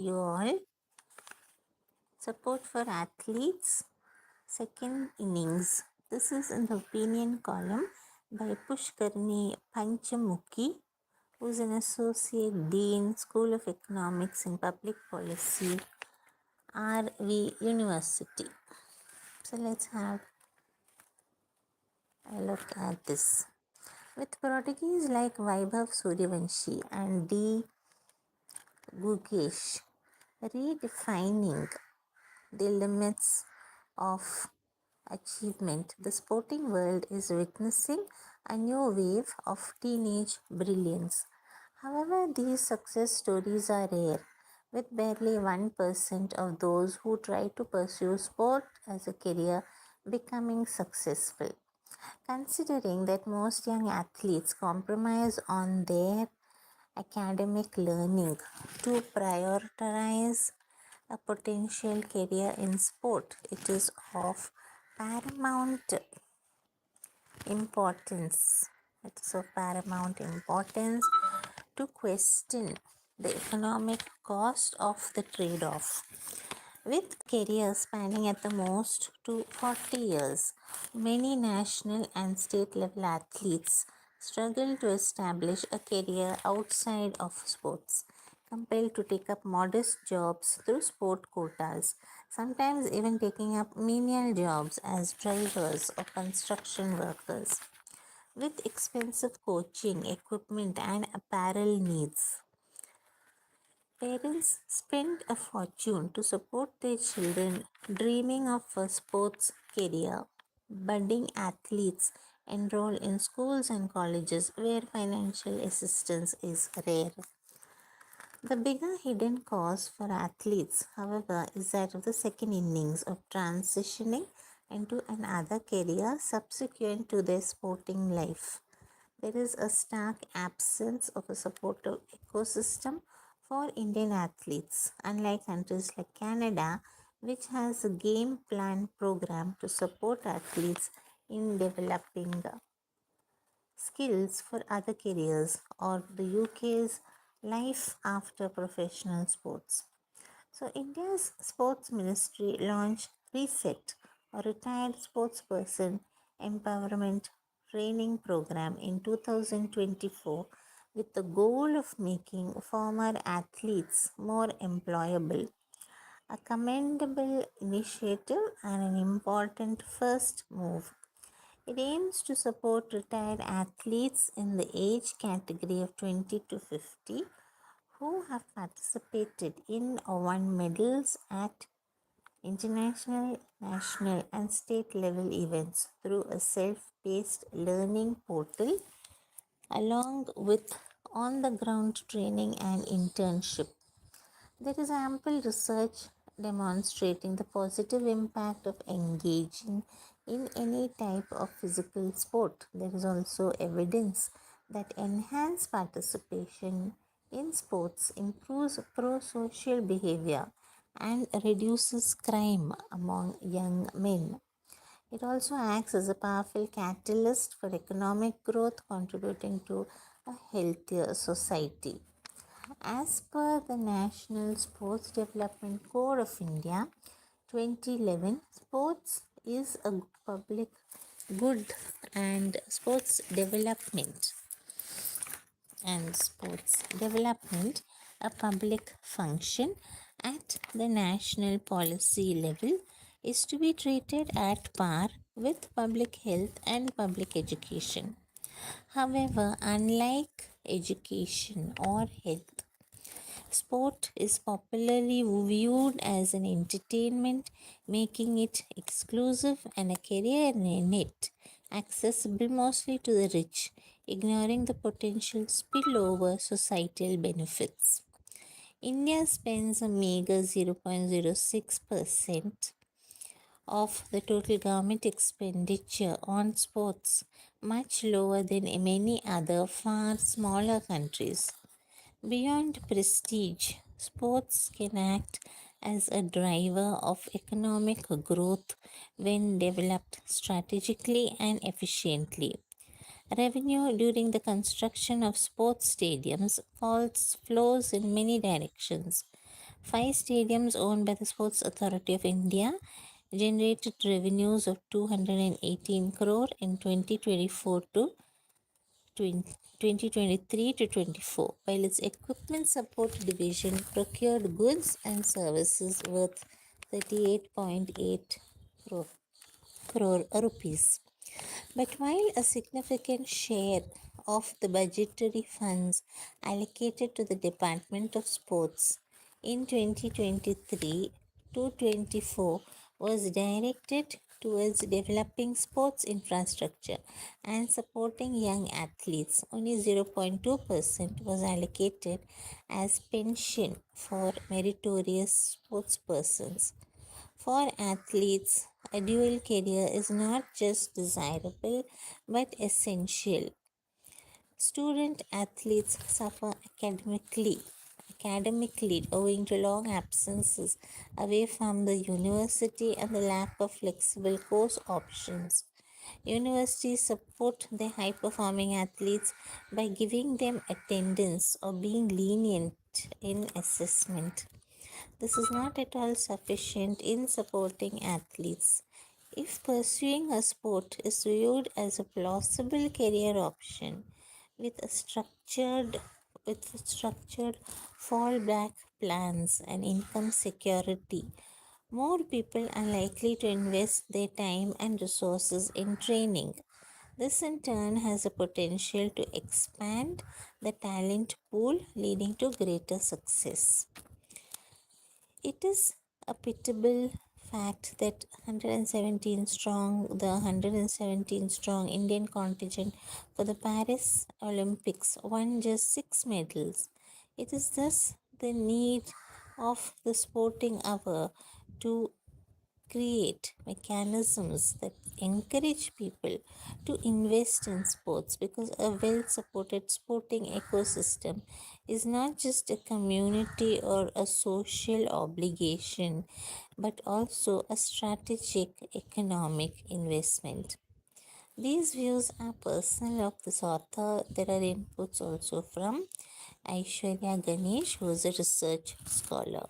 you all. Support for athletes, second innings. This is in the opinion column by Pushkarni Panchamukhi, who is an associate dean, School of Economics and Public Policy, RV University. So let's have a look at this. With prodigies like Vaibhav Suryavanshi and D. Gugesh redefining the limits of achievement, the sporting world is witnessing a new wave of teenage brilliance. However, these success stories are rare, with barely 1% of those who try to pursue sport as a career becoming successful. Considering that most young athletes compromise on their academic learning to prioritize a potential career in sport, it is of paramount importance. It is of paramount importance to question the economic cost of the trade off. With careers spanning at the most to 40 years, many national and state level athletes struggle to establish a career outside of sports, compelled to take up modest jobs through sport quotas, sometimes even taking up menial jobs as drivers or construction workers. With expensive coaching, equipment, and apparel needs, parents spend a fortune to support their children dreaming of a sports career. Budding athletes enroll in schools and colleges where financial assistance is rare. The bigger hidden cost for athletes, however, is that of the second innings of transitioning into another career subsequent to their sporting life. There is a stark absence of a supportive ecosystem for Indian athletes, unlike countries like Canada, which has a game plan program to support athletes in developing skills for other careers, or the UK's life after professional sports. So, India's sports ministry launched Reset, a retired sportsperson empowerment training program in 2024 with the goal of making former athletes more employable. A commendable initiative and an important first move. It aims to support retired athletes in the age category of 20 to 50 who have participated in or won medals at international, national, and state level events through a self paced learning portal along with on the ground training and internship. There is ample research demonstrating the positive impact of engaging in any type of physical sport. There is also evidence that enhanced participation in sports improves pro social behavior and reduces crime among young men. It also acts as a powerful catalyst for economic growth, contributing to a healthier society. As per the National Sports Development Code of India 2011, sports is a public good and sports development a public function at the national policy level is to be treated at par with public health and public education. However, unlike education or health, sport is popularly viewed as an entertainment, making it exclusive and a career in it accessible mostly to the rich, ignoring the potential spillover societal benefits. India spends a meager 0.06% of the total government expenditure on sports, much lower than many other far smaller countries. Beyond prestige, sports can act as a driver of economic growth when developed strategically and efficiently. Revenue during the construction of sports stadiums flows in many directions, Five stadiums owned by the Sports Authority of India generated revenues of 218 crore in 2024 to 2023 to 24, while its equipment support division procured goods and services worth 38.8 crore, crore rupees. But while a significant share of the budgetary funds allocated to the Department of Sports in 2023 to 24 was directed towards developing sports infrastructure and supporting young athletes, only 0.2% was allocated as pension for meritorious sports persons. For athletes, a dual career is not just desirable but essential. Student athletes suffer academically owing to long absences away from the university and the lack of flexible course options. Universities support their high performing athletes by giving them attendance or being lenient in assessment. This is not at all sufficient in supporting athletes. If pursuing a sport is viewed as a plausible career option with a structured fallback plans and income security, more people are likely to invest their time and resources in training. This in turn has a potential to expand the talent pool, leading to greater success. It is a pitiable fact that 117 strong Indian contingent for the Paris Olympics won just 6 medals. It is thus the need of the sporting hour to create mechanisms that encourage people to invest in sports, because a well supported sporting ecosystem is not just a community or a social obligation but also a strategic economic investment. These views are personal of this author. There are inputs also from Aishwarya Ganesh, who is a research scholar.